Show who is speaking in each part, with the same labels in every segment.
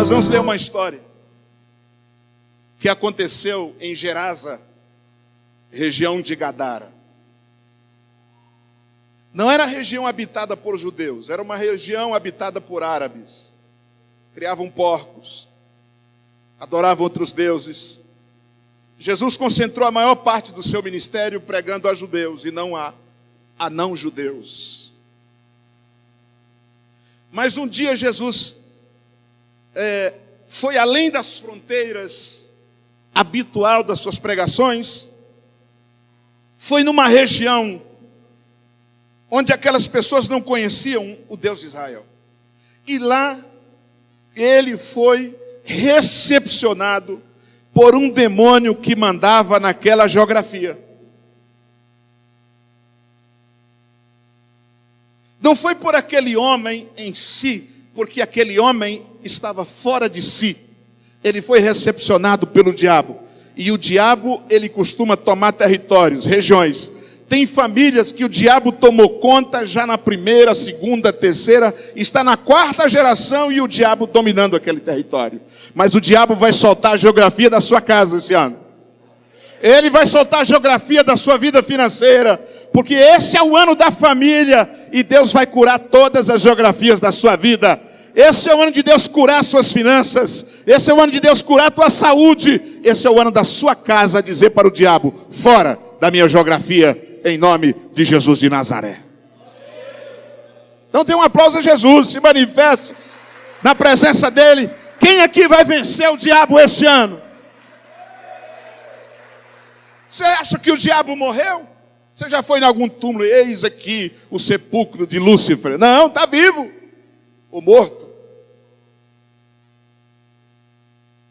Speaker 1: Nós vamos ler uma história que aconteceu em Gerasa, região de Gadara. Não era região habitada por judeus, era uma região habitada por árabes. Criavam porcos, adoravam outros deuses. Jesus concentrou a maior parte do seu ministério pregando a judeus e não a não-judeus. Mas um dia Jesus foi além das fronteiras habitual das suas pregações, foi numa região onde aquelas pessoas não conheciam o Deus de Israel. E lá ele foi recepcionado por um demônio que mandava naquela geografia. Não foi por aquele homem em si, porque aquele homem estava fora de si. Ele foi recepcionado pelo diabo. E o diabo, ele costuma tomar territórios, regiões. Tem famílias que o diabo tomou conta já na primeira, segunda, terceira, está na quarta geração e o diabo dominando aquele território. Mas o diabo vai soltar a geografia da sua casa esse ano. Ele vai soltar a geografia da sua vida financeira, porque esse é o ano da família e Deus vai curar todas as geografias da sua vida. Esse é o ano de Deus curar suas finanças. Esse é o ano de Deus curar a tua saúde. Esse é o ano da sua casa dizer para o diabo: fora da minha geografia, em nome de Jesus de Nazaré. Então tem um aplauso a Jesus, se manifeste na presença dele. Quem aqui vai vencer o diabo esse ano? Você acha que o diabo morreu? Você já foi em algum túmulo? Eis aqui o sepulcro de Lúcifer. Não, está vivo. O morto.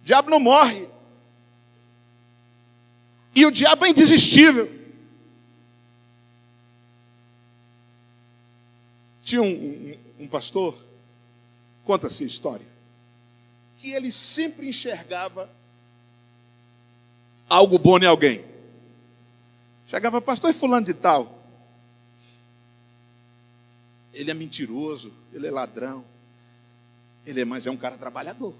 Speaker 1: O diabo não morre. E o diabo é indesistível. Tinha um pastor, conta-se a história, que ele sempre enxergava algo bom em alguém. Chegava: pastor, e fulano de tal? Ele é mentiroso, ele é ladrão, mas é um cara trabalhador.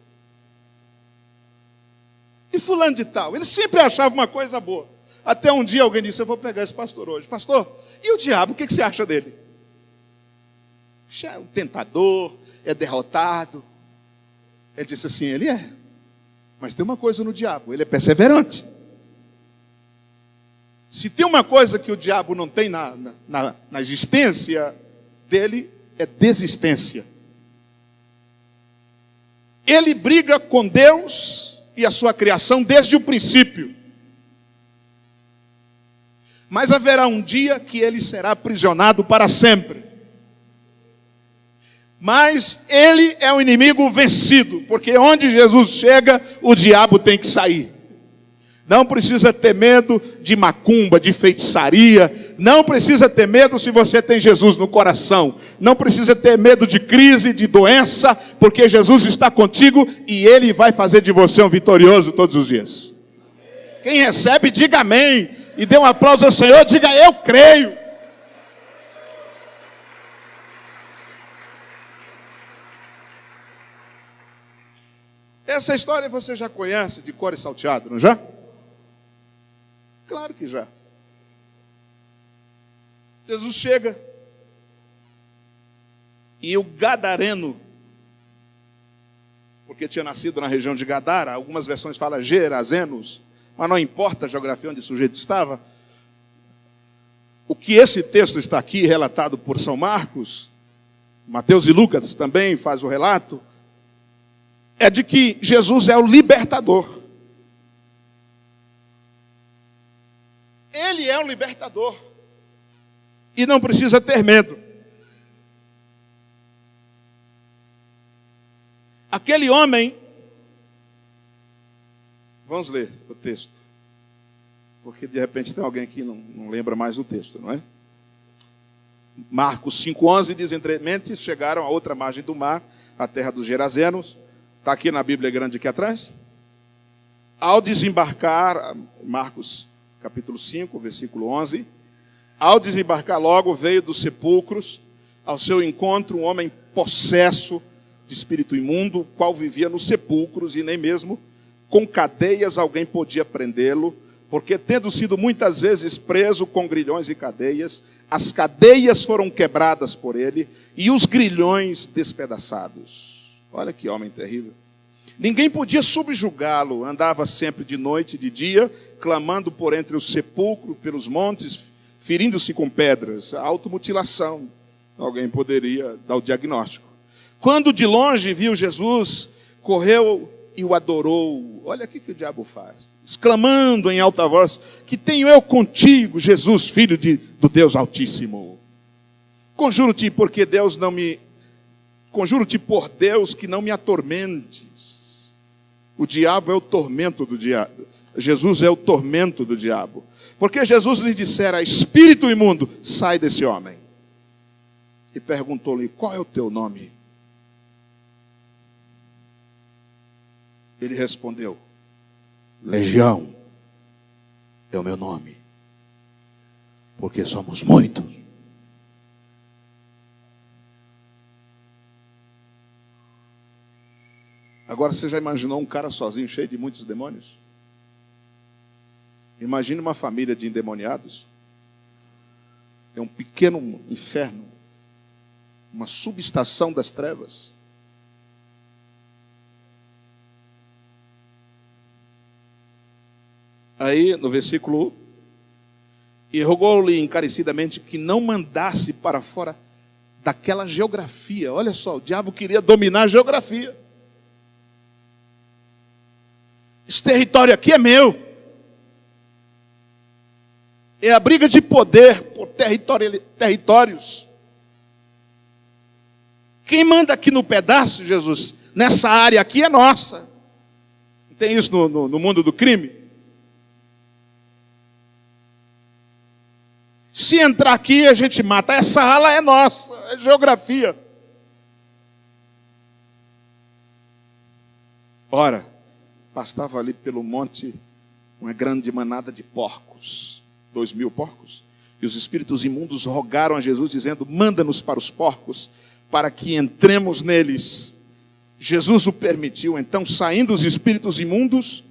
Speaker 1: E fulano de tal? Ele sempre achava uma coisa boa. Até um dia alguém disse: eu vou pegar esse pastor hoje. Pastor, e o diabo, o que você acha dele? É um tentador, é derrotado. Ele disse assim: ele é. Mas tem uma coisa no diabo, ele é perseverante. Se tem uma coisa que o diabo não tem na existência dele, é desistência. Ele briga com Deus e a sua criação desde o princípio. Mas haverá um dia que ele será aprisionado para sempre. Mas ele é o inimigo vencido, porque onde Jesus chega, o diabo tem que sair. Não precisa ter medo de macumba, de feitiçaria. Não precisa ter medo se você tem Jesus no coração. Não precisa ter medo de crise, de doença, porque Jesus está contigo e Ele vai fazer de você um vitorioso todos os dias. Quem recebe, diga amém. E dê um aplauso ao Senhor, diga: eu creio. Essa história você já conhece de cor e salteado, não já? Claro que já. Jesus chega e o gadareno, porque tinha nascido na região de Gadara, algumas versões falam Gerazenos, mas não importa a geografia onde o sujeito estava. O que esse texto está aqui relatado por São Marcos, Mateus e Lucas também faz o relato, é de que Jesus é o libertador. Ele é um libertador. E não precisa ter medo. Aquele homem... Vamos ler o texto. Porque de repente tem alguém que não lembra mais o texto, não é? Marcos 5,11 diz: entre mentes chegaram a outra margem do mar, a terra dos Gerazenos. Está aqui na Bíblia grande aqui atrás. Ao desembarcar, Marcos capítulo 5, versículo 11. Ao desembarcar logo, veio dos sepulcros ao seu encontro um homem possesso de espírito imundo, o qual vivia nos sepulcros, e nem mesmo com cadeias alguém podia prendê-lo, porque tendo sido muitas vezes preso com grilhões e cadeias, as cadeias foram quebradas por ele e os grilhões despedaçados. Olha que homem terrível. Ninguém podia subjugá-lo, andava sempre de noite e de dia, clamando por entre os sepulcros, pelos montes, ferindo-se com pedras, automutilação. Alguém poderia dar o diagnóstico. Quando de longe viu Jesus, correu e o adorou. Olha o que o diabo faz. Exclamando em alta voz: que tenho eu contigo, Jesus, filho do Deus Altíssimo. Conjuro-te porque Deus não me... Conjuro-te por Deus que não me atormentes. O diabo é o tormento do diabo. Jesus é o tormento do diabo. Porque Jesus lhe dissera: espírito imundo, sai desse homem. E perguntou-lhe: qual é o teu nome? Ele respondeu: Legião é o meu nome, porque somos muitos. Agora você já imaginou um cara sozinho, cheio de muitos demônios? Imagine uma família de endemoniados. É um pequeno inferno, uma subestação das trevas. Aí, no versículo 1, e rogou-lhe encarecidamente que não mandasse para fora daquela geografia. Olha só, o diabo queria dominar a geografia. Esse território aqui é meu. É a briga de poder por territórios. Quem manda aqui no pedaço, Jesus, nessa área aqui é nossa. Não tem isso no mundo do crime? Se entrar aqui, a gente mata. Essa ala é nossa, é geografia. Ora, pastava ali pelo monte uma grande manada de porcos, 2.000 porcos. E os espíritos imundos rogaram a Jesus, dizendo: manda-nos para os porcos, para que entremos neles. Jesus o permitiu. Então, saindo os espíritos imundos,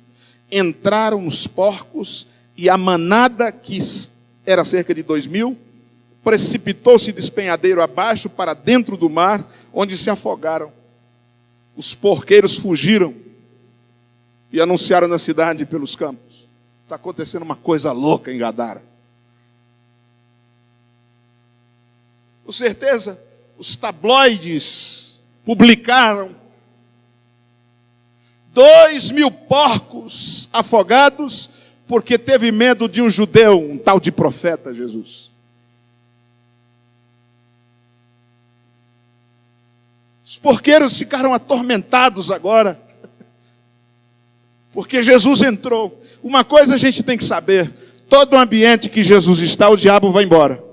Speaker 1: entraram nos porcos, e a manada, que era cerca de 2.000, precipitou-se de despenhadeiro abaixo para dentro do mar, onde se afogaram. Os porqueiros fugiram e anunciaram na cidade e pelos campos: está acontecendo uma coisa louca em Gadara. Com certeza, os tabloides publicaram 2.000 porcos afogados, porque teve medo de um judeu, um tal de profeta Jesus. Os porqueiros ficaram atormentados agora, porque Jesus entrou. Uma coisa a gente tem que saber: todo ambiente que Jesus está, o diabo vai embora.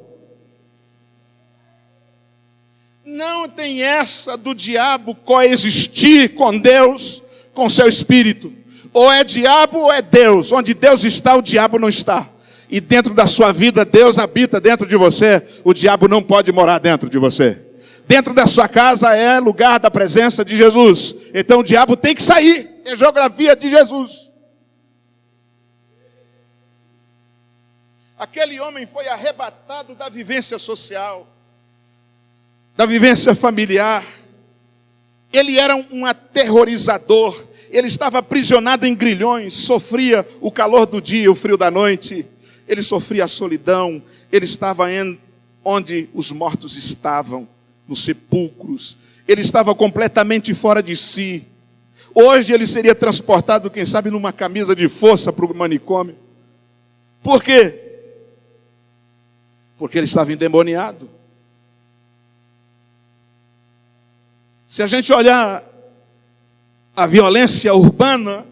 Speaker 1: Não tem essa do diabo coexistir com Deus, com seu espírito. Ou é diabo ou é Deus. Onde Deus está, o diabo não está. E dentro da sua vida, Deus habita dentro de você. O diabo não pode morar dentro de você. Dentro da sua casa é lugar da presença de Jesus. Então o diabo tem que sair. É geografia de Jesus. Aquele homem foi arrebatado da vivência social, da vivência familiar. Ele era um aterrorizador. Ele estava aprisionado em grilhões, sofria o calor do dia, o frio da noite. Ele sofria a solidão. Ele estava onde os mortos estavam, nos sepulcros. Ele estava completamente fora de si. Hoje ele seria transportado, quem sabe, numa camisa de força para o manicômio. Por quê? Porque ele estava endemoniado. Se a gente olhar a violência urbana,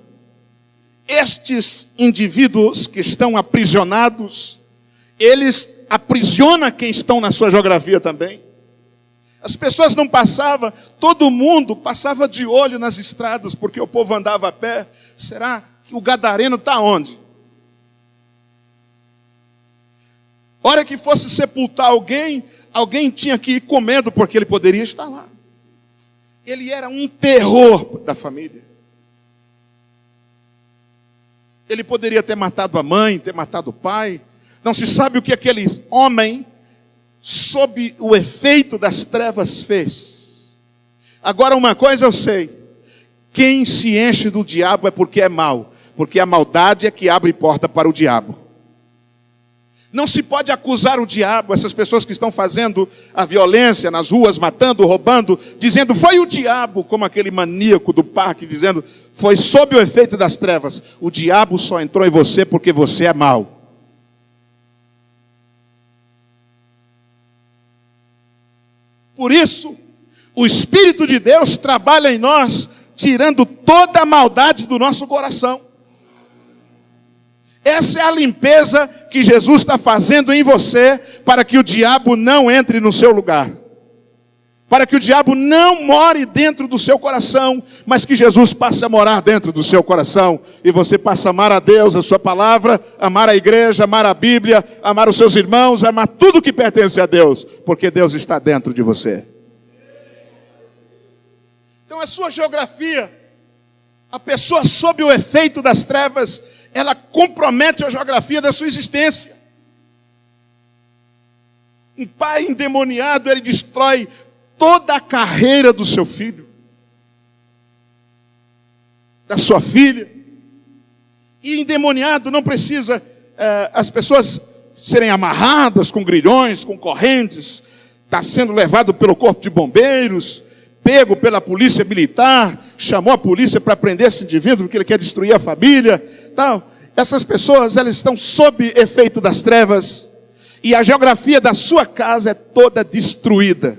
Speaker 1: estes indivíduos que estão aprisionados, eles aprisionam quem estão na sua geografia também. As pessoas não passavam, todo mundo passava de olho nas estradas, porque o povo andava a pé. Será que o gadareno está onde? Hora que fosse sepultar alguém, alguém tinha que ir com medo, porque ele poderia estar lá. ele era um terror da família. Ele poderia ter matado a mãe, ter matado o pai. Não se sabe o que aquele homem, sob o efeito das trevas, fez. Agora, uma coisa eu sei: quem se enche do diabo é porque é mau, porque a maldade é que abre porta para o diabo. Não se pode acusar o diabo, essas pessoas que estão fazendo a violência nas ruas, matando, roubando, dizendo foi o diabo, como aquele maníaco do parque, dizendo foi sob o efeito das trevas. O diabo só entrou em você porque você é mau. Por isso, o Espírito de Deus trabalha em nós, tirando toda a maldade do nosso coração. Essa é a limpeza que Jesus está fazendo em você, para que o diabo não entre no seu lugar. Para que o diabo não more dentro do seu coração, mas que Jesus passe a morar dentro do seu coração. E você passe a amar a Deus, a sua palavra, amar a igreja, amar a Bíblia, amar os seus irmãos, amar tudo que pertence a Deus, porque Deus está dentro de você. Então a sua geografia, a pessoa sob o efeito das trevas, ela compromete a geografia da sua existência. Um pai endemoniado, ele destrói toda a carreira do seu filho, da sua filha. E endemoniado não precisa as pessoas serem amarradas com grilhões, com correntes, está sendo levado pelo corpo de bombeiros, pego pela polícia militar, chamou a polícia para prender esse indivíduo porque ele quer destruir a família, tal. Essas pessoas, elas estão sob efeito das trevas, e a geografia da sua casa é toda destruída.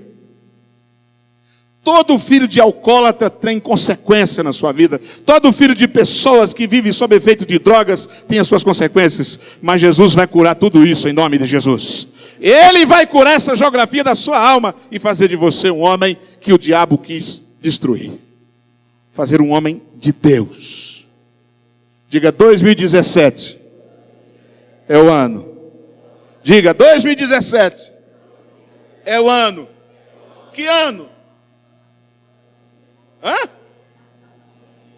Speaker 1: Todo filho de alcoólatra tem consequência na sua vida. Todo filho de pessoas que vivem sob efeito de drogas tem as suas consequências. Mas Jesus vai curar tudo isso em nome de Jesus. Ele vai curar essa geografia da sua alma e fazer de você um homem que o diabo quis destruir. Fazer um homem de Deus. Diga 2017. É o ano. Diga 2017. É o ano. Que ano? Hã?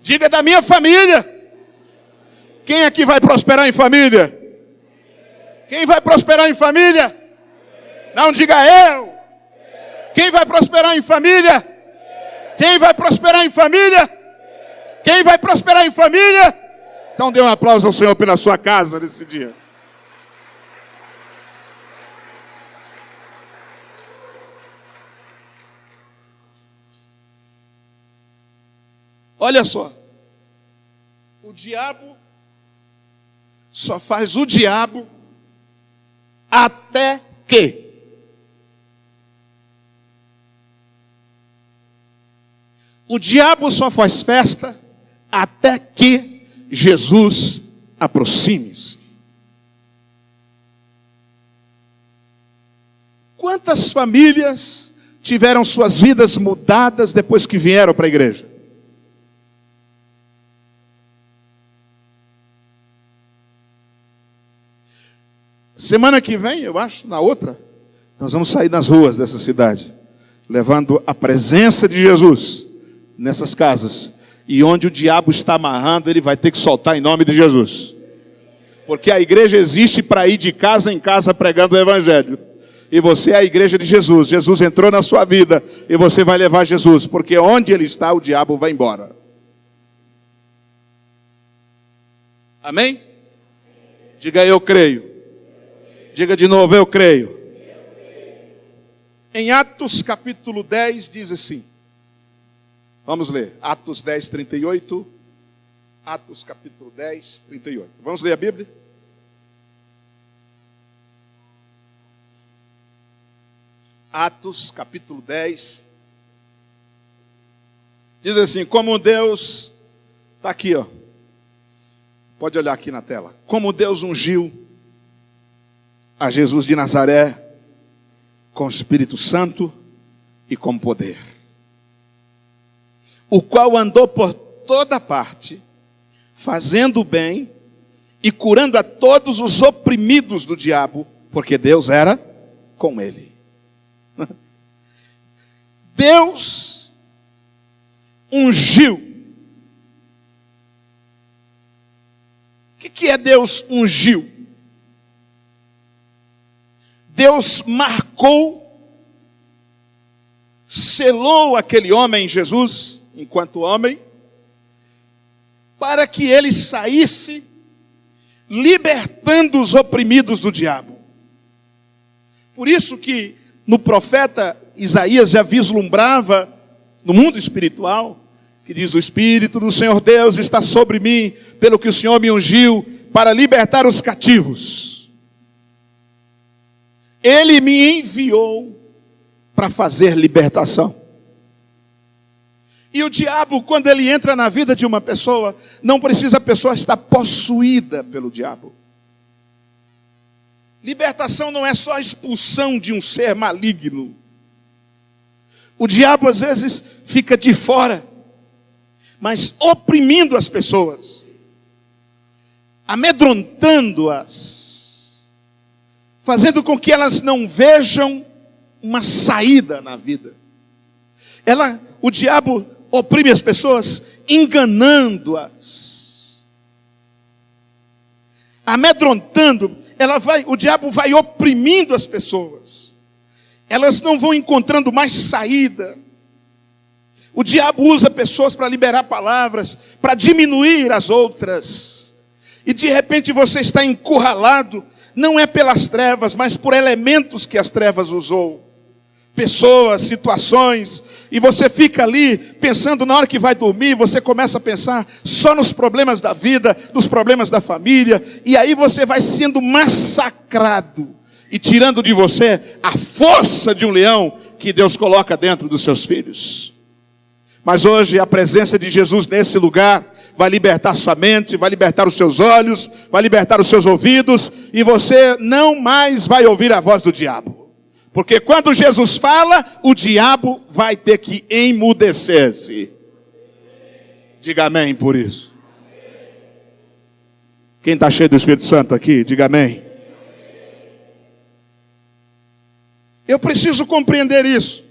Speaker 1: Diga da minha família. Quem aqui vai prosperar em família? Quem vai prosperar em família? Não diga eu. Quem vai prosperar em família? Quem vai prosperar em família? Quem vai prosperar em família? Então dê um aplauso ao Senhor pela sua casa nesse dia. Olha só, o diabo só faz o diabo até que o diabo só faz festa até que Jesus aproxime-se. Quantas famílias tiveram suas vidas mudadas depois que vieram para a igreja? Semana que vem, eu acho, na outra, nós vamos sair nas ruas dessa cidade, levando a presença de Jesus nessas casas. E onde o diabo está amarrando, ele vai ter que soltar em nome de Jesus. Porque a igreja existe para ir de casa em casa pregando o evangelho. E você é a igreja de Jesus. Jesus entrou na sua vida e você vai levar Jesus. Porque onde ele está, o diabo vai embora. Amém? Diga eu creio. Diga de novo, eu creio. Em Atos capítulo 10 diz assim. Vamos ler. Atos 10, 38. Atos capítulo 10, 38. Vamos ler a Bíblia? Atos capítulo 10. Diz assim, como Deus... Está aqui, ó. Pode olhar aqui na tela. Como Deus ungiu a Jesus de Nazaré com o Espírito Santo e com poder, o qual andou por toda parte, fazendo o bem e curando a todos os oprimidos do diabo, porque Deus era com ele. Deus ungiu. O que é Deus ungiu? Deus marcou, selou aquele homem, Jesus, enquanto homem, para que ele saísse libertando os oprimidos do diabo. Por isso que no profeta Isaías já vislumbrava no mundo espiritual, que diz: o Espírito do Senhor Deus está sobre mim, pelo que o Senhor me ungiu para libertar os cativos. Ele me enviou para fazer libertação. E o diabo, quando ele entra na vida de uma pessoa, não precisa a pessoa estar possuída pelo diabo. Libertação não é só a expulsão de um ser maligno. O diabo às vezes fica de fora, mas oprimindo as pessoas, amedrontando-as, fazendo com que elas não vejam uma saída na vida. O diabo oprime as pessoas, enganando-as, amedrontando. O diabo vai oprimindo as pessoas. Elas não vão encontrando mais saída. O diabo usa pessoas para liberar palavras, para diminuir as outras. E de repente você está encurralado, não é pelas trevas, mas por elementos que as trevas usou. Pessoas, situações, e você fica ali pensando, na hora que vai dormir, você começa a pensar só nos problemas da vida, nos problemas da família, e aí você vai sendo massacrado, e tirando de você a força de um leão que Deus coloca dentro dos seus filhos. Mas hoje a presença de Jesus nesse lugar vai libertar sua mente, vai libertar os seus olhos, vai libertar os seus ouvidos, e você não mais vai ouvir a voz do diabo. Porque quando Jesus fala, o diabo vai ter que emudecer-se. Diga amém por isso. Quem está cheio do Espírito Santo aqui, diga amém. Eu preciso compreender isso.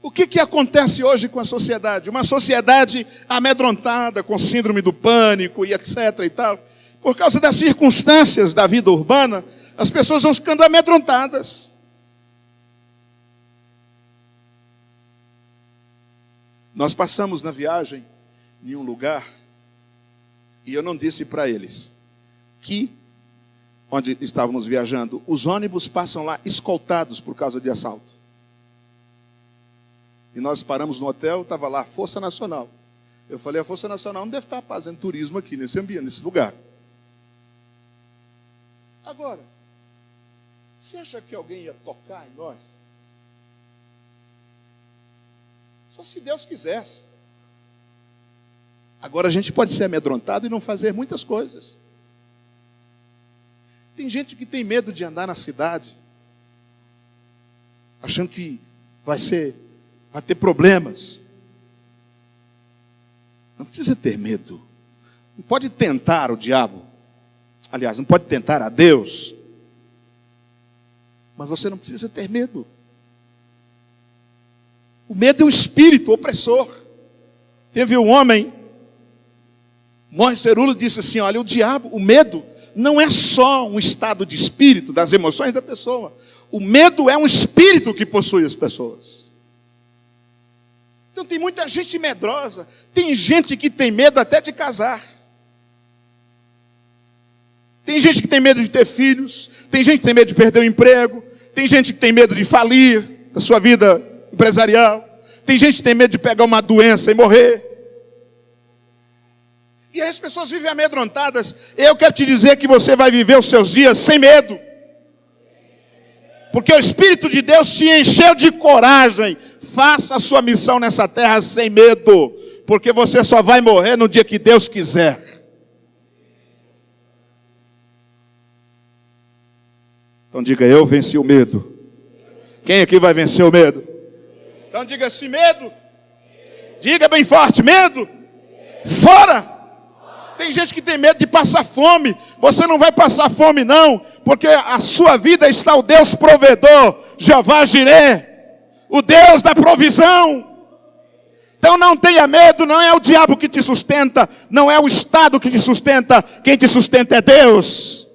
Speaker 1: O que acontece hoje com a sociedade? Uma sociedade amedrontada, com síndrome do pânico e etc. e tal. Por causa das circunstâncias da vida urbana, as pessoas vão ficando amedrontadas. Nós passamos na viagem em um lugar, e eu não disse para eles que, onde estávamos viajando, os ônibus passam lá escoltados por causa de assalto. E nós paramos no hotel, estava lá, Força Nacional. Eu falei, a Força Nacional não deve estar fazendo turismo aqui nesse ambiente, nesse lugar. Agora, você acha que alguém ia tocar em nós? Só se Deus quisesse. Agora a gente pode ser amedrontado e não fazer muitas coisas. Tem gente que tem medo de andar na cidade, achando que vai ter problemas. Não precisa ter medo. Não pode tentar o diabo. Aliás, não pode tentar a Deus. Mas você não precisa ter medo. O medo é um espírito opressor. Teve um homem, Morris Cerullo, disse assim, olha, o diabo, o medo não é só um estado de espírito, das emoções da pessoa. O medo é um espírito que possui as pessoas. Então tem muita gente medrosa. Tem gente que tem medo até de casar. Tem gente que tem medo de ter filhos. Tem gente que tem medo de perder o emprego. Tem gente que tem medo de falir da sua vida empresarial. Tem gente que tem medo de pegar uma doença e morrer. E aí as pessoas vivem amedrontadas. Eu quero te dizer que você vai viver os seus dias sem medo. Porque o Espírito de Deus te encheu de coragem. Faça a sua missão nessa terra sem medo. Porque você só vai morrer no dia que Deus quiser. Então diga, eu venci o medo. Quem aqui vai vencer o medo? Então diga assim, medo. Diga bem forte, medo. Fora. Tem gente que tem medo de passar fome. Você não vai passar fome não, porque a sua vida está o Deus provedor, Jeová Jireh, o Deus da provisão. Então não tenha medo, não é o diabo que te sustenta, não é o Estado que te sustenta, quem te sustenta é Deus.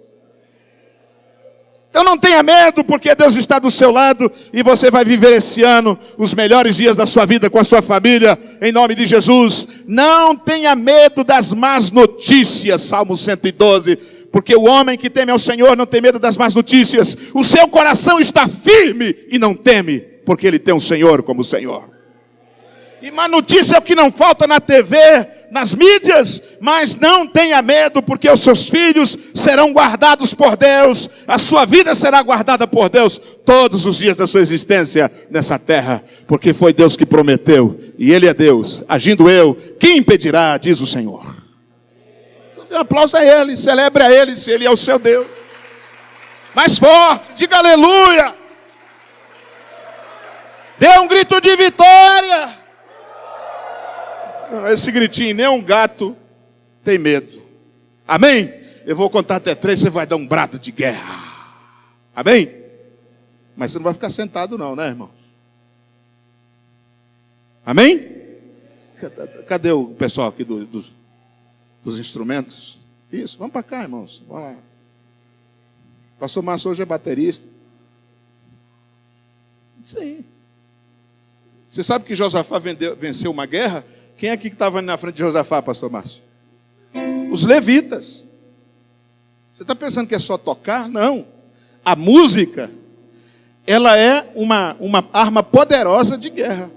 Speaker 1: Então não tenha medo, porque Deus está do seu lado e você vai viver esse ano os melhores dias da sua vida com a sua família, em nome de Jesus. Não tenha medo das más notícias, Salmo 112, porque o homem que teme ao Senhor não tem medo das más notícias. O seu coração está firme e não teme, porque ele tem o Senhor como Senhor. E má notícia é o que não falta na TV, nas mídias, mas não tenha medo, porque os seus filhos serão guardados por Deus, a sua vida será guardada por Deus, todos os dias da sua existência nessa terra, porque foi Deus que prometeu, e Ele é Deus, agindo eu, quem impedirá, diz o Senhor. Então dê um aplauso a Ele, celebre a Ele, se Ele é o seu Deus. Mais forte, diga aleluia. Dê um grito de vitória. Esse gritinho, nem um gato tem medo. Amém? Eu vou contar até 3, você vai dar um brado de guerra. Amém? Mas você não vai ficar sentado não, né, irmão? Amém? Cadê o pessoal aqui dos instrumentos? Isso, vamos para cá, irmãos. Vamos lá. Pastor Márcio hoje é baterista. Sim. Você sabe que Josafá venceu uma guerra? Quem é que estava na frente de Josafá, pastor Márcio? Os levitas. Você está pensando que é só tocar? Não. A música, ela é uma arma poderosa de guerra.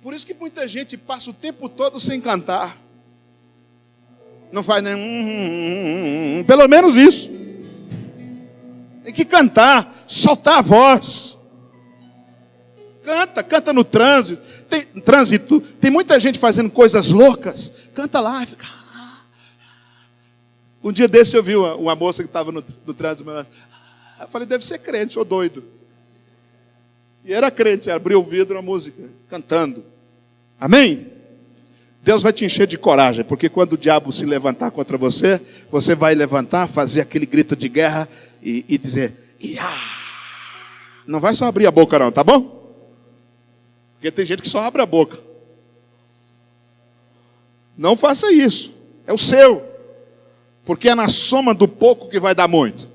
Speaker 1: Por isso que muita gente passa o tempo todo sem cantar. Não faz nem... Pelo menos isso. Tem que cantar, soltar a voz. Canta no trânsito. Tem muita gente fazendo coisas loucas. Canta lá. Fica... Um dia desse eu vi uma moça que estava no trânsito. Eu falei, deve ser crente ou doido. E era crente, abriu o vidro, a música, cantando. Amém? Deus vai te encher de coragem, porque quando o diabo se levantar contra você, você vai levantar, fazer aquele grito de guerra e dizer, Iá! Não vai só abrir a boca não, tá bom? Porque tem gente que só abre a boca. Não faça isso. É o seu. Porque é na soma do pouco que vai dar muito.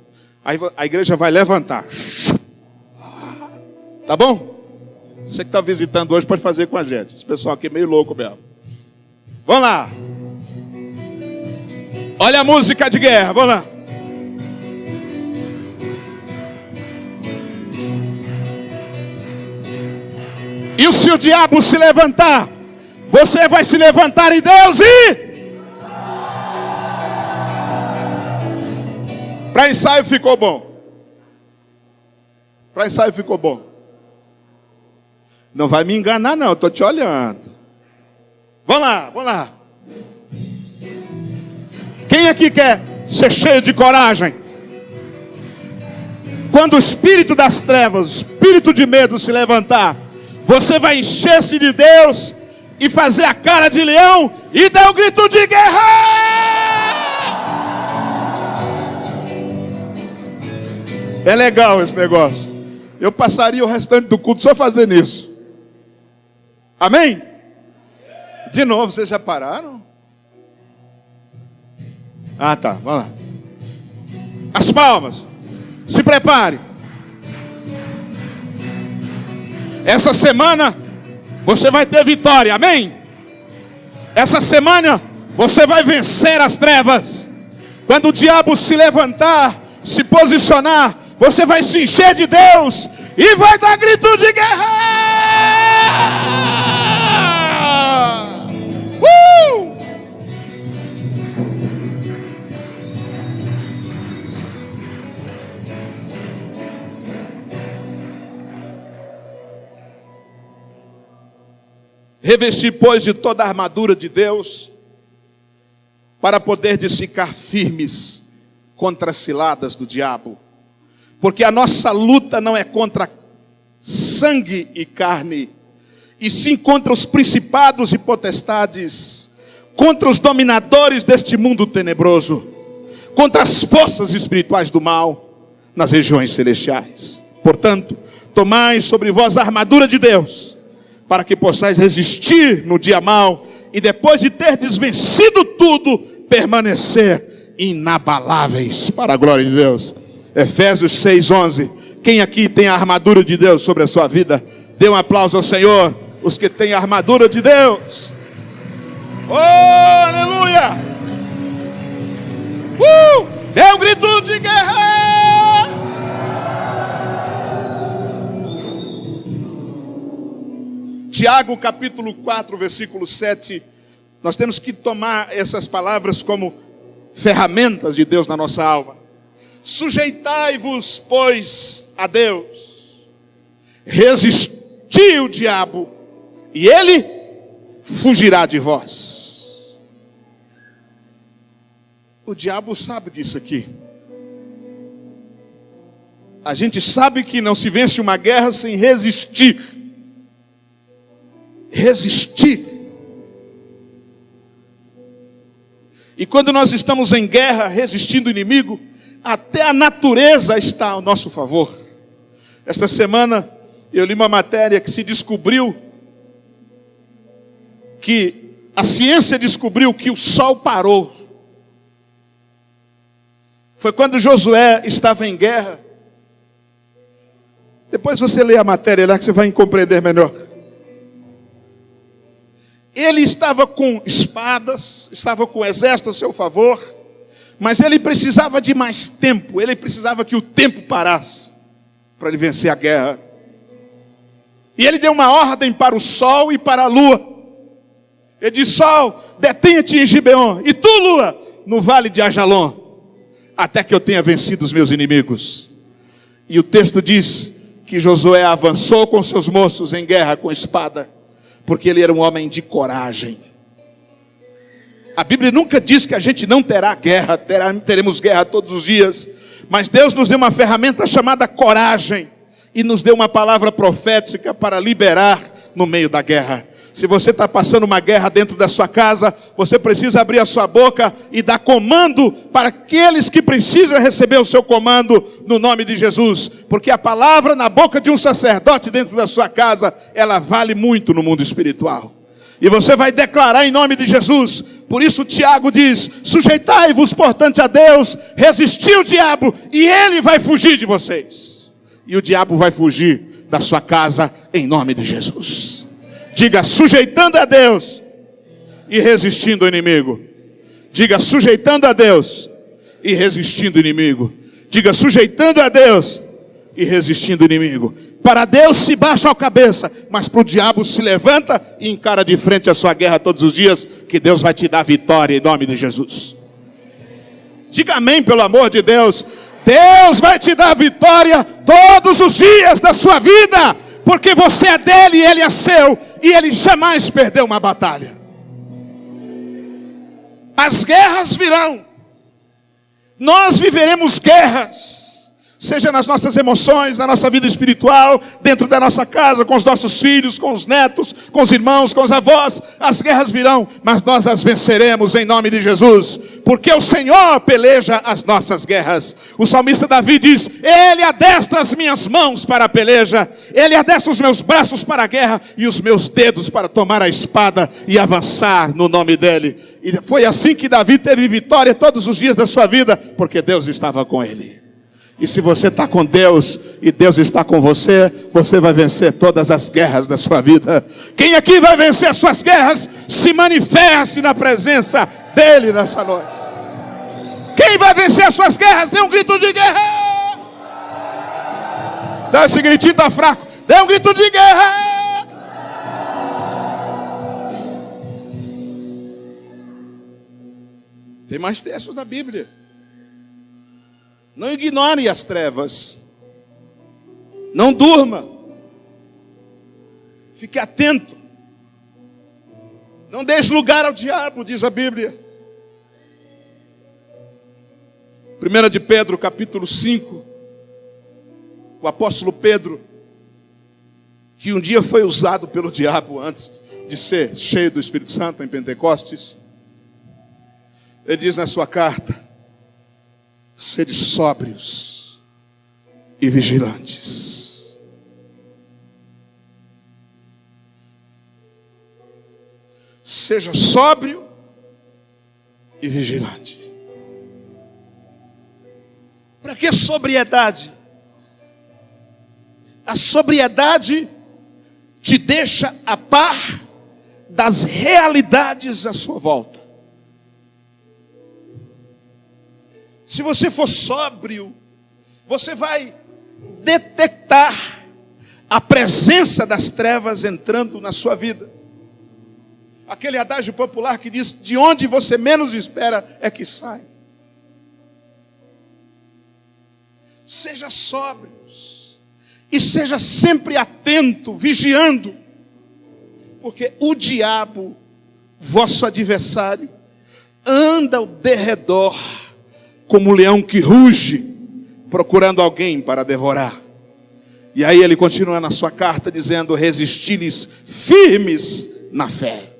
Speaker 1: Aí a igreja vai levantar. Tá bom? Você que está visitando hoje pode fazer com a gente. Esse pessoal aqui é meio louco mesmo. Vamos lá. Olha a música de guerra. Vamos lá. E se o diabo se levantar, você vai se levantar em Deus e... Para ensaio ficou bom. Para ensaio ficou bom. Não vai me enganar não, eu estou te olhando. Vamos lá, vamos lá. Quem aqui quer ser cheio de coragem? Quando o espírito das trevas, o espírito de medo se levantar, você vai encher-se de Deus e fazer a cara de leão e dar um grito de guerra. É legal esse negócio. Eu passaria o restante do culto só fazendo isso. Amém? De novo, vocês já pararam? Ah, tá, vamos lá. As palmas. Se prepare. Essa semana você vai ter vitória, amém? Essa semana você vai vencer as trevas. Quando o diabo se levantar, se posicionar, você vai se encher de Deus e vai dar grito de guerra. Revestir, pois, de toda a armadura de Deus, para poderdes ficar firmes contra as ciladas do diabo. Porque a nossa luta não é contra sangue e carne, e sim contra os principados e potestades, contra os dominadores deste mundo tenebroso, contra as forças espirituais do mal nas regiões celestiais. Portanto, tomai sobre vós a armadura de Deus, para que possais resistir no dia mau, e depois de ter desvencido tudo, permanecer inabaláveis para a glória de Deus. Efésios 6:11. Quem aqui tem a armadura de Deus sobre a sua vida? Dê um aplauso ao Senhor, os que têm a armadura de Deus. Oh, aleluia! Dê um grito de guerra! Tiago capítulo 4, versículo 7. Nós temos que tomar essas palavras como ferramentas de Deus na nossa alma. Sujeitai-vos, pois, a Deus. Resisti o diabo, e ele fugirá de vós. O diabo sabe disso aqui. A gente sabe que não se vence uma guerra sem resistir. Resistir. E quando nós estamos em guerra, resistindo o inimigo, até a natureza está ao nosso favor. Esta semana eu li uma matéria que se descobriu que a ciência descobriu que o sol parou. Foi quando Josué estava em guerra. Depois você lê a matéria lá que você vai compreender melhor. Ele estava com espadas, estava com o exército a seu favor, mas ele precisava de mais tempo, ele precisava que o tempo parasse para ele vencer a guerra. E ele deu uma ordem para o sol e para a lua. Ele disse: sol, detenha-te em Gibeon, e tu, lua, no vale de Ajalon, até que eu tenha vencido os meus inimigos. E o texto diz que Josué avançou com seus moços em guerra com espada, porque ele era um homem de coragem. A Bíblia nunca diz que a gente não terá guerra, teremos guerra todos os dias, mas Deus nos deu uma ferramenta chamada coragem, e nos deu uma palavra profética para liberar no meio da guerra. Se você está passando uma guerra dentro da sua casa, você precisa abrir a sua boca e dar comando para aqueles que precisam receber o seu comando no nome de Jesus. Porque a palavra na boca de um sacerdote dentro da sua casa, ela vale muito no mundo espiritual. E você vai declarar em nome de Jesus. Por isso Tiago diz: sujeitai-vos, portanto, a Deus, resisti o diabo, e ele vai fugir de vocês. E o diabo vai fugir da sua casa em nome de Jesus. Diga: sujeitando a Deus e resistindo ao inimigo. Diga: sujeitando a Deus e resistindo ao inimigo. Diga: sujeitando a Deus e resistindo ao inimigo. Para Deus se baixa a cabeça, mas para o diabo se levanta e encara de frente a sua guerra todos os dias, que Deus vai te dar vitória em nome de Jesus. Diga amém, pelo amor de Deus. Deus vai te dar vitória todos os dias da sua vida, porque você é dele e ele é seu, e ele jamais perdeu uma batalha. As guerras virão. Nós viveremos guerras, seja nas nossas emoções, na nossa vida espiritual, dentro da nossa casa, com os nossos filhos, com os netos, com os irmãos, com os avós. As guerras virão, mas nós as venceremos em nome de Jesus, porque o Senhor peleja as nossas guerras. O salmista Davi diz: ele adestra as minhas mãos para a peleja, ele adestra os meus braços para a guerra, e os meus dedos para tomar a espada e avançar no nome dele. E foi assim que Davi teve vitória todos os dias da sua vida, porque Deus estava com ele. E se você está com Deus e Deus está com você, você vai vencer todas as guerras da sua vida. Quem aqui vai vencer as suas guerras, se manifeste na presença dele nessa noite. Quem vai vencer as suas guerras, dê um grito de guerra. Dá esse gritinho, tá fraco. Dê um grito de guerra. Tem mais textos na Bíblia. Não ignore as trevas. Não durma. Fique atento. Não deixe lugar ao diabo, diz a Bíblia. 1 de Pedro, capítulo 5. O apóstolo Pedro, que um dia foi usado pelo diabo antes de ser cheio do Espírito Santo em Pentecostes. Ele diz na sua carta: sede sóbrios e vigilantes. seja sóbrio e vigilante. Para que sobriedade? A sobriedade te deixa a par das realidades à sua volta. Se você for sóbrio, você vai detectar a presença das trevas entrando na sua vida. Aquele adágio popular que diz: de onde você menos espera é que sai. Seja sóbrios e seja sempre atento, vigiando, porque o diabo, vosso adversário, anda ao derredor como um leão que ruge, procurando alguém para devorar. E aí ele continua na sua carta dizendo: resisti-lhes firmes na fé,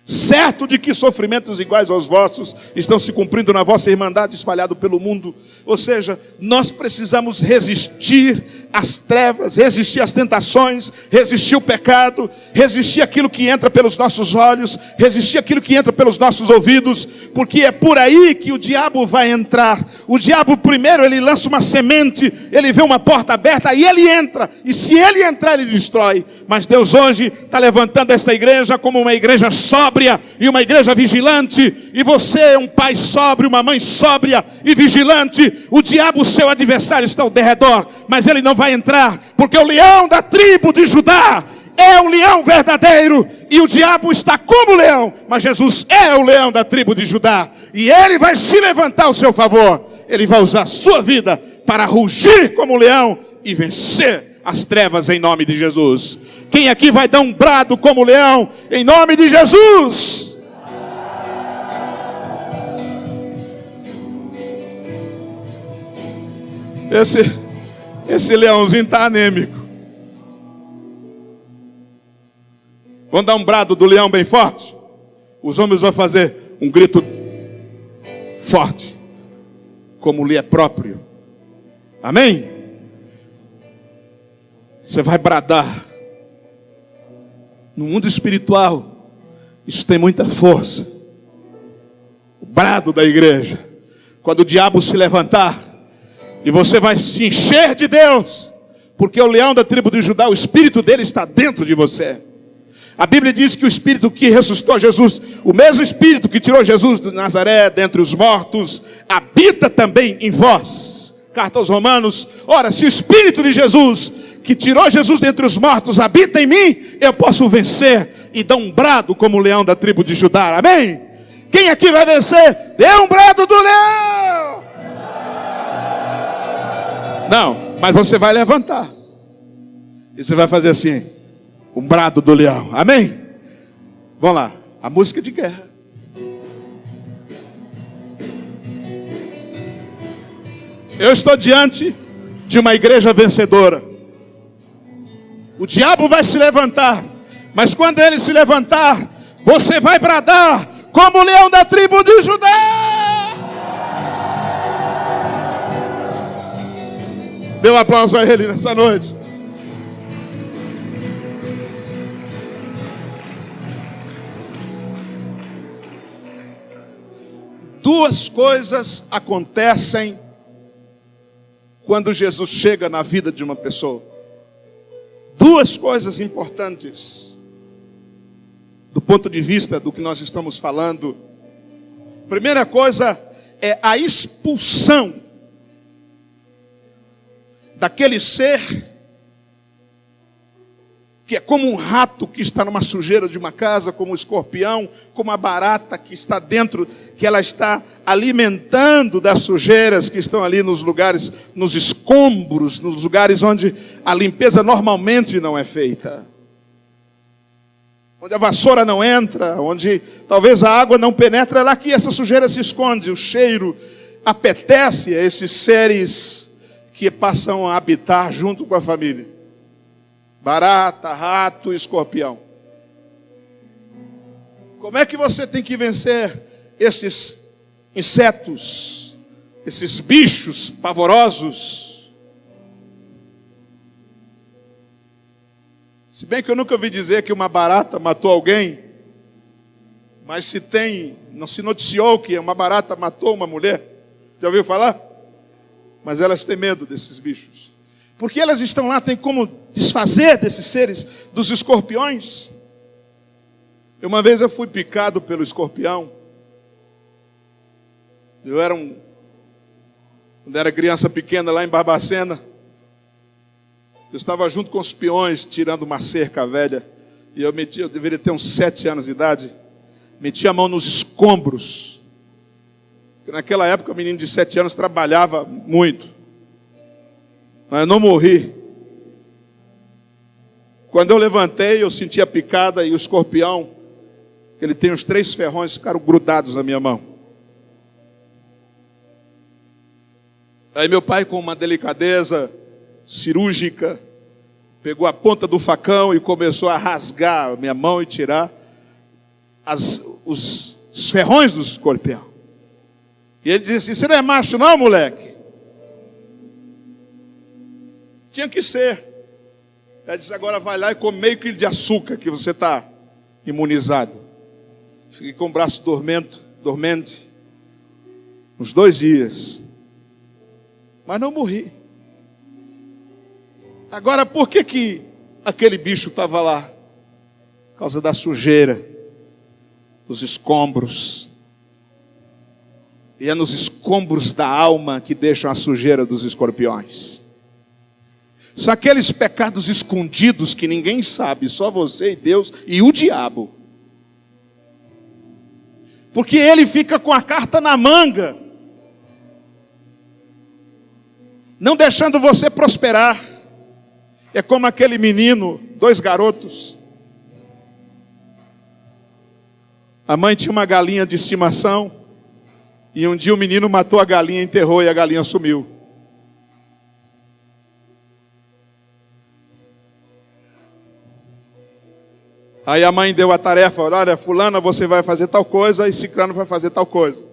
Speaker 1: certo de que sofrimentos iguais aos vossos estão se cumprindo na vossa irmandade espalhado pelo mundo. Ou seja, nós precisamos resistir às trevas, resistir às tentações, resistir ao pecado, resistir àquilo que entra pelos nossos olhos, resistir àquilo que entra pelos nossos ouvidos, porque é por aí que o diabo vai entrar. O diabo primeiro ele lança uma semente, ele vê uma porta aberta, aí ele entra, e se ele entrar ele destrói. Mas Deus hoje está levantando esta igreja como uma igreja sóbria e uma igreja vigilante, e você é um pai sóbrio, uma mãe sóbria e vigilante. O diabo, seu adversário, está ao derredor, mas ele não vai entrar, porque o leão da tribo de Judá é o leão verdadeiro, e o diabo está como leão, mas Jesus é o leão da tribo de Judá, e ele vai se levantar ao seu favor. Ele vai usar a sua vida para rugir como leão e vencer as trevas em nome de Jesus. Quem aqui vai dar um brado como leão em nome de Jesus? Esse leãozinho está anêmico. Vamos dar um brado do leão bem forte? Os homens vão fazer um grito forte, como lhe é próprio. Amém? Você vai bradar. No mundo espiritual, isso tem muita força. O brado da igreja. Quando o diabo se levantar, e você vai se encher de Deus, porque o leão da tribo de Judá, o espírito dele está dentro de você. A Bíblia diz que o espírito que ressuscitou Jesus, o mesmo espírito que tirou Jesus de Nazaré dentre os mortos, habita também em vós. Carta aos Romanos. Ora, se o espírito de Jesus, que tirou Jesus dentre os mortos, habita em mim, eu posso vencer e dar um brado como o leão da tribo de Judá. Amém? Quem aqui vai vencer? Dê um brado do leão! Não, mas você vai levantar. E você vai fazer assim, um brado do leão. Amém? Vamos lá, a música de guerra. Eu estou diante de uma igreja vencedora. O diabo vai se levantar, mas quando ele se levantar, você vai bradar como o leão da tribo de Judá. Dê um aplauso a ele nessa noite. Duas coisas acontecem quando Jesus chega na vida de uma pessoa. Duas coisas importantes do ponto de vista do que nós estamos falando. Primeira coisa é a expulsão daquele ser que é como um rato que está numa sujeira de uma casa, como um escorpião, como a barata que está dentro, que ela está alimentando das sujeiras que estão ali nos lugares, nos escombros, nos lugares onde a limpeza normalmente não é feita. Onde a vassoura não entra, onde talvez a água não penetra, é lá que essa sujeira se esconde. O cheiro apetece a esses seres que passam a habitar junto com a família. Barata, rato, escorpião. Como é que você tem que vencer esses insetos, esses bichos pavorosos? Se bem que eu nunca ouvi dizer que uma barata matou alguém, Mas não se noticiou que uma barata matou uma mulher. Já ouviu falar? Mas elas têm medo desses bichos. Porque elas estão lá, tem como desfazer desses seres, dos escorpiões. Uma vez eu fui picado pelo escorpião. Quando era criança pequena lá em Barbacena, eu estava junto com os peões tirando uma cerca velha. E eu deveria ter uns 7 anos de idade. Meti a mão nos escombros. Porque naquela época o menino de 7 anos trabalhava muito. Mas eu não morri. Quando eu levantei, eu senti a picada e o escorpião, ele tem os 3 ferrões, ficaram grudados na minha mão. Aí meu pai, com uma delicadeza cirúrgica, pegou a ponta do facão e começou a rasgar a minha mão e tirar os ferrões do escorpião. E ele disse: você não é macho não, moleque? Tinha que ser. Ele disse: agora vai lá e come meio quilo de açúcar, que você está imunizado. Fiquei com o braço dormente, uns 2 dias. Mas não morri. Agora, por que aquele bicho estava lá? Por causa da sujeira, dos escombros. E é nos escombros da alma que deixam a sujeira dos escorpiões. São aqueles pecados escondidos que ninguém sabe, só você e Deus e o diabo. Porque ele fica com a carta na manga, não deixando você prosperar. É como aquele menino, 2 garotos. A mãe tinha uma galinha de estimação, e um dia o menino matou a galinha, enterrou e a galinha sumiu. Aí a mãe deu a tarefa: olha, fulana, você vai fazer tal coisa, e ciclano vai fazer tal coisa.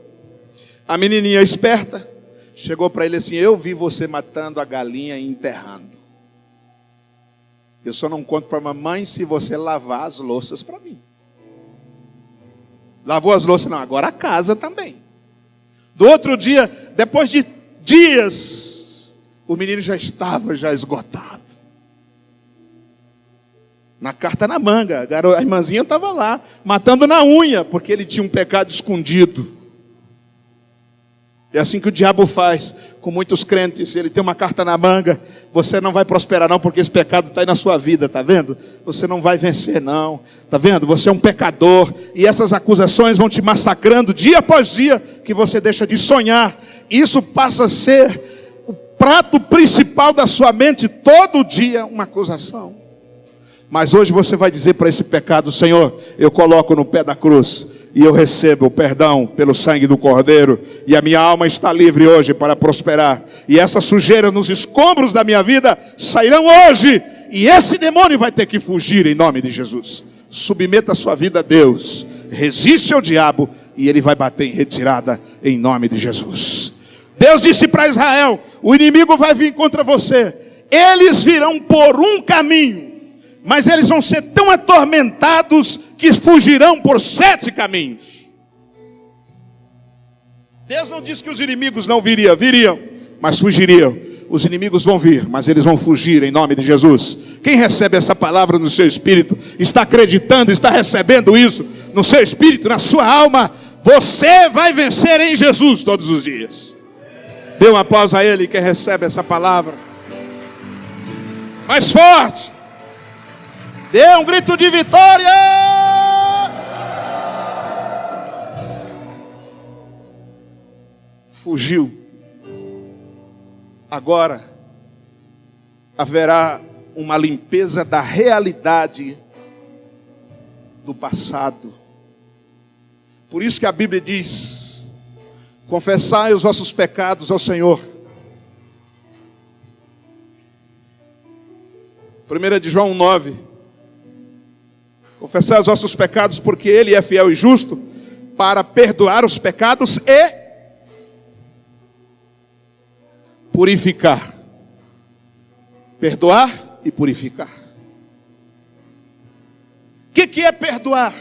Speaker 1: A menininha esperta chegou para ele assim: eu vi você matando a galinha e enterrando. Eu só não conto para a mamãe se você lavar as louças para mim. Lavou as louças? Não, agora a casa também. Do outro dia, depois de dias, o menino já estava esgotado. Na carta na manga, a irmãzinha estava lá, matando na unha, porque ele tinha um pecado escondido. É assim que o diabo faz com muitos crentes. Ele tem uma carta na manga: você não vai prosperar não, porque esse pecado está aí na sua vida, está vendo? Você não vai vencer não, está vendo? Você é um pecador. E essas acusações vão te massacrando dia após dia, que você deixa de sonhar. Isso passa a ser o prato principal da sua mente, todo dia uma acusação. Mas hoje você vai dizer para esse pecado: Senhor, eu coloco no pé da cruz, e eu recebo o perdão pelo sangue do Cordeiro, e a minha alma está livre hoje para prosperar, e essa sujeira nos escombros da minha vida sairão hoje, e esse demônio vai ter que fugir em nome de Jesus. Submeta a sua vida a Deus, resiste ao diabo, e ele vai bater em retirada em nome de Jesus. Deus disse para Israel: o inimigo vai vir contra você, eles virão por um caminho, mas eles vão ser tão atormentados que fugirão por 7 caminhos. Deus não disse que os inimigos não viriam, mas fugiriam. Os inimigos vão vir, mas eles vão fugir em nome de Jesus. Quem recebe essa palavra no seu espírito, está acreditando, está recebendo isso no seu espírito, na sua alma, você vai vencer em Jesus todos os dias. Dê um aplauso a Ele, quem recebe essa palavra. Mais forte. Dê um grito de vitória! Fugiu. Agora haverá uma limpeza da realidade do passado. Por isso que a Bíblia diz: confessai os vossos pecados ao Senhor. 1 de João 9. Confessai os vossos pecados, porque Ele é fiel e justo para perdoar os pecados e purificar. Perdoar e purificar. O que é perdoar?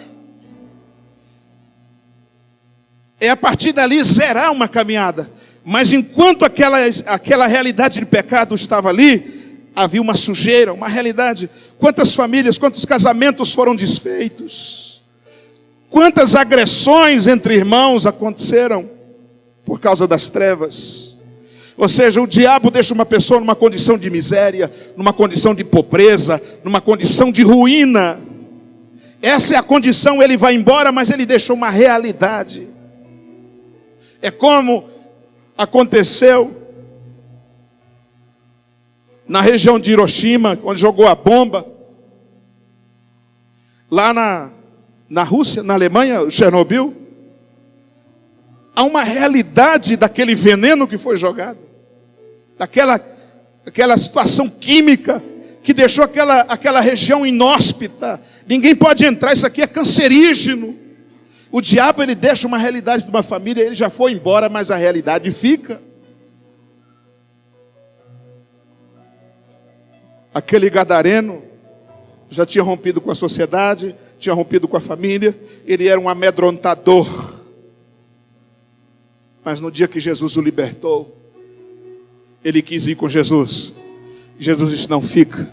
Speaker 1: é a partir dali zerar uma caminhada. Mas enquanto aquela realidade de pecado estava ali, havia uma sujeira, uma realidade. Quantas famílias, quantos casamentos foram desfeitos? Quantas agressões entre irmãos aconteceram por causa das trevas? Ou seja, o diabo deixa uma pessoa numa condição de miséria, numa condição de pobreza, numa condição de ruína. Essa é a condição, ele vai embora, mas ele deixou uma realidade. É como aconteceu na região de Hiroshima, onde jogou a bomba. Lá na Rússia, na Alemanha, Chernobyl. Há uma realidade daquele veneno que foi jogado. Daquela situação química que deixou aquela região inóspita. Ninguém pode entrar, isso aqui é cancerígeno. O diabo, ele deixa uma realidade de uma família, ele já foi embora, mas a realidade fica. Aquele gadareno já tinha rompido com a sociedade, tinha rompido com a família, ele era um amedrontador. Mas no dia que Jesus o libertou, ele quis ir com Jesus. Jesus disse: não fica,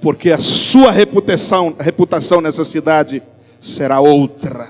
Speaker 1: porque a sua reputação nessa cidade será outra.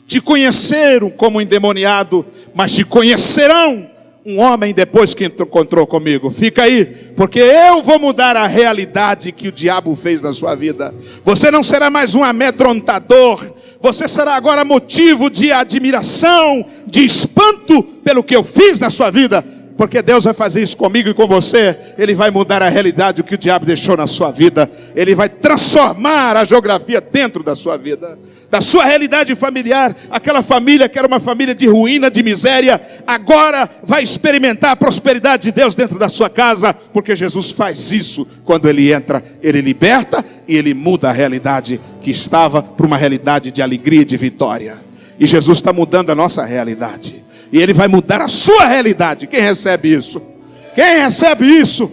Speaker 1: Te conheceram como endemoniado, mas te conhecerão um homem depois que encontrou comigo. Fica aí, porque eu vou mudar a realidade que o diabo fez na sua vida. Você não será mais um amedrontador. Você será agora motivo de admiração, de espanto pelo que eu fiz na sua vida. Porque Deus vai fazer isso comigo e com você. Ele vai mudar a realidade, o que o diabo deixou na sua vida. Ele vai transformar a geografia dentro da sua vida, da sua realidade familiar. Aquela família que era uma família de ruína, de miséria, agora vai experimentar a prosperidade de Deus dentro da sua casa. Porque Jesus faz isso. Quando ele entra, ele liberta e ele muda a realidade que estava para uma realidade de alegria e de vitória. E Jesus está mudando a nossa realidade. E ele vai mudar a sua realidade. Quem recebe isso? Quem recebe isso?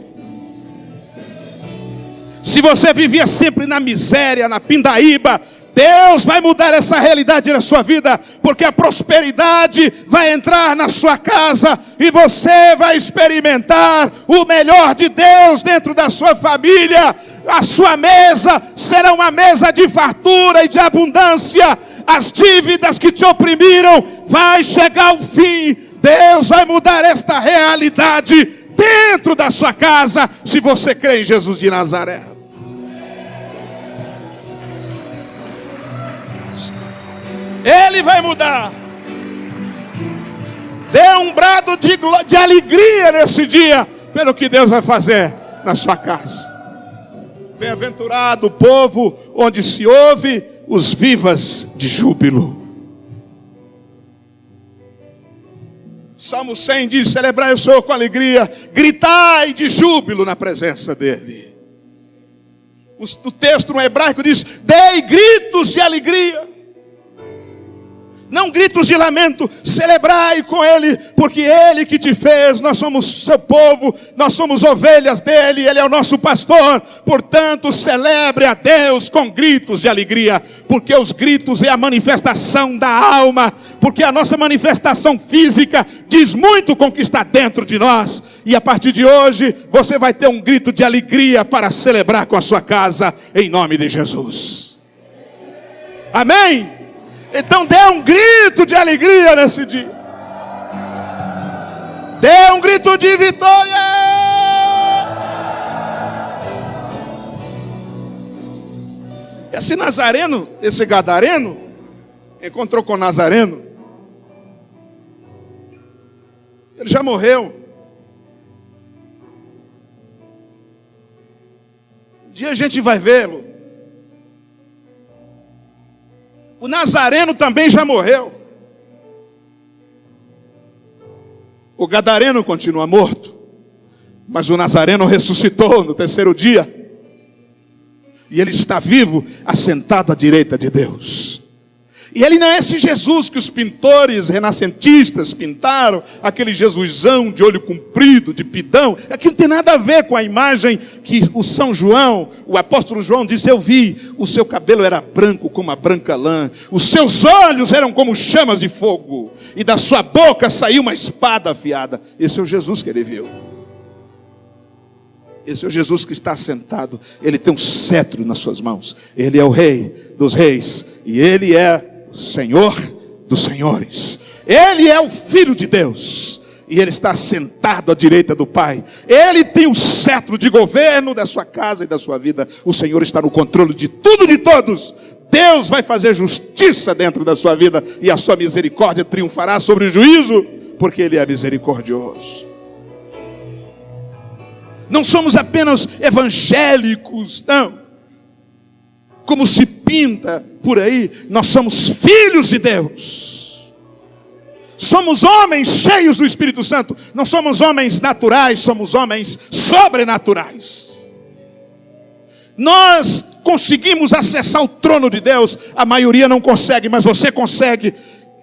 Speaker 1: Se você vivia sempre na miséria, na pindaíba, Deus vai mudar essa realidade na sua vida. Porque a prosperidade vai entrar na sua casa. E você vai experimentar o melhor de Deus dentro da sua família. A sua mesa será uma mesa de fartura e de abundância. As dívidas que te oprimiram vai chegar ao fim. Deus vai mudar esta realidade dentro da sua casa, se você crê em Jesus de Nazaré. Ele vai mudar. Dê um brado de alegria nesse dia, pelo que Deus vai fazer na sua casa. Bem-aventurado o povo onde se ouve os vivas de júbilo. Salmo 100 diz: celebrai o Senhor com alegria, gritai de júbilo na presença dele. O texto no hebraico diz: dei gritos de alegria. Não gritos de lamento, celebrai com ele, porque ele que te fez, nós somos seu povo, nós somos ovelhas dele, ele é o nosso pastor. Portanto, celebre a Deus com gritos de alegria, porque os gritos é a manifestação da alma, porque a nossa manifestação física diz muito com o que está dentro de nós. E a partir de hoje, você vai ter um grito de alegria para celebrar com a sua casa, em nome de Jesus. Amém? Então dê um grito de alegria nesse dia. Dê um grito de vitória. Esse nazareno, esse gadareno, encontrou com o Nazareno. Ele já morreu. Um dia a gente vai vê-lo. O Nazareno também já morreu. O gadareno continua morto, mas o Nazareno ressuscitou no terceiro dia. E ele está vivo, assentado à direita de Deus. E ele não é esse Jesus que os pintores renascentistas pintaram, aquele Jesusão de olho comprido, de pidão. Aquilo não tem nada a ver com a imagem que o São João, o apóstolo João disse: eu vi, o seu cabelo era branco como a branca lã, os seus olhos eram como chamas de fogo, e da sua boca saiu uma espada afiada. Esse é o Jesus que ele viu. Esse é o Jesus que está sentado. Ele tem um cetro nas suas mãos. Ele é o Rei dos reis, e ele é Senhor dos senhores. Ele é o Filho de Deus, e ele está sentado à direita do Pai. Ele tem o cetro de governo da sua casa e da sua vida. O Senhor está no controle de tudo e de todos. Deus vai fazer justiça dentro da sua vida, e a sua misericórdia triunfará sobre o juízo, porque ele é misericordioso. Não somos apenas evangélicos, não, como se pinta por aí. Nós somos filhos de Deus. Somos homens cheios do Espírito Santo. Não somos homens naturais, somos homens sobrenaturais. Nós conseguimos acessar o trono de Deus. A maioria não consegue, mas você consegue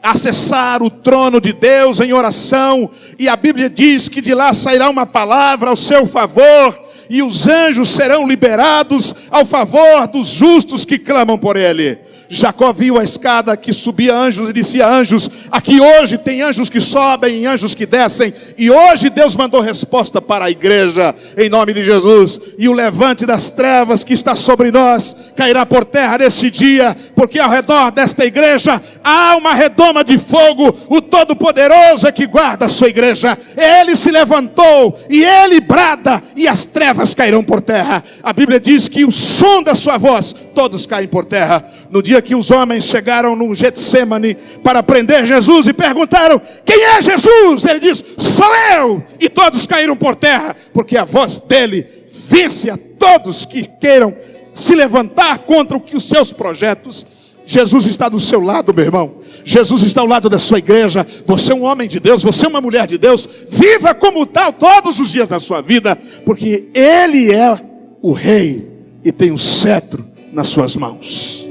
Speaker 1: acessar o trono de Deus em oração. E a Bíblia diz que de lá sairá uma palavra ao seu favor, e os anjos serão liberados ao favor dos justos que clamam por ele. Jacó viu a escada que subia anjos e descia anjos. Aqui hoje tem anjos que sobem e anjos que descem. E hoje Deus mandou resposta para a igreja, em nome de Jesus. E o levante das trevas que está sobre nós cairá por terra nesse dia, porque ao redor desta igreja há uma redoma de fogo. O Todo-Poderoso é que guarda a sua igreja. Ele se levantou e ele brada, e as trevas cairão por terra. A Bíblia diz que o som da sua voz, todos caem por terra. No dia que os homens chegaram no Getsêmani para prender Jesus e perguntaram: quem é Jesus? Ele diz: sou eu. E todos caíram por terra, porque a voz dele vence a todos que queiram se levantar contra os seus projetos. Jesus está do seu lado, meu irmão. Jesus está ao lado da sua igreja. Você é um homem de Deus, você é uma mulher de Deus. Viva como tal todos os dias da sua vida, porque ele é o rei e tem um cetro nas suas mãos.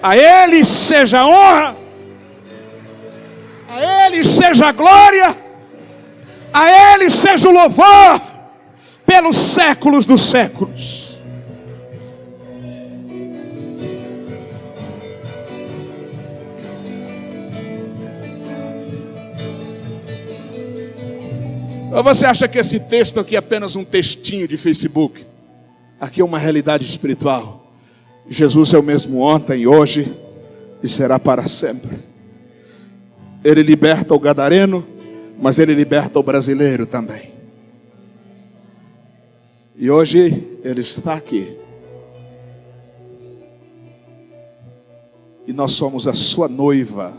Speaker 1: A ele seja a honra, a ele seja a glória, a ele seja o louvor pelos séculos dos séculos. Ou você acha que esse texto aqui é apenas um textinho de Facebook? Aqui é uma realidade espiritual. Jesus é o mesmo ontem, hoje e será para sempre. Ele liberta o gadareno, mas ele liberta o brasileiro também. E hoje ele está aqui. E nós somos a sua noiva.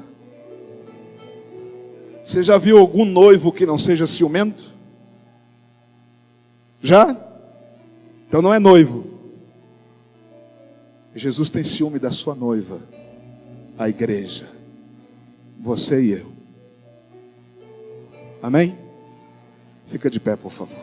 Speaker 1: Você já viu algum noivo que não seja ciumento? Já? Então não é noivo. Jesus tem ciúme da sua noiva, a igreja, você e eu. Amém? Fica de pé, por favor.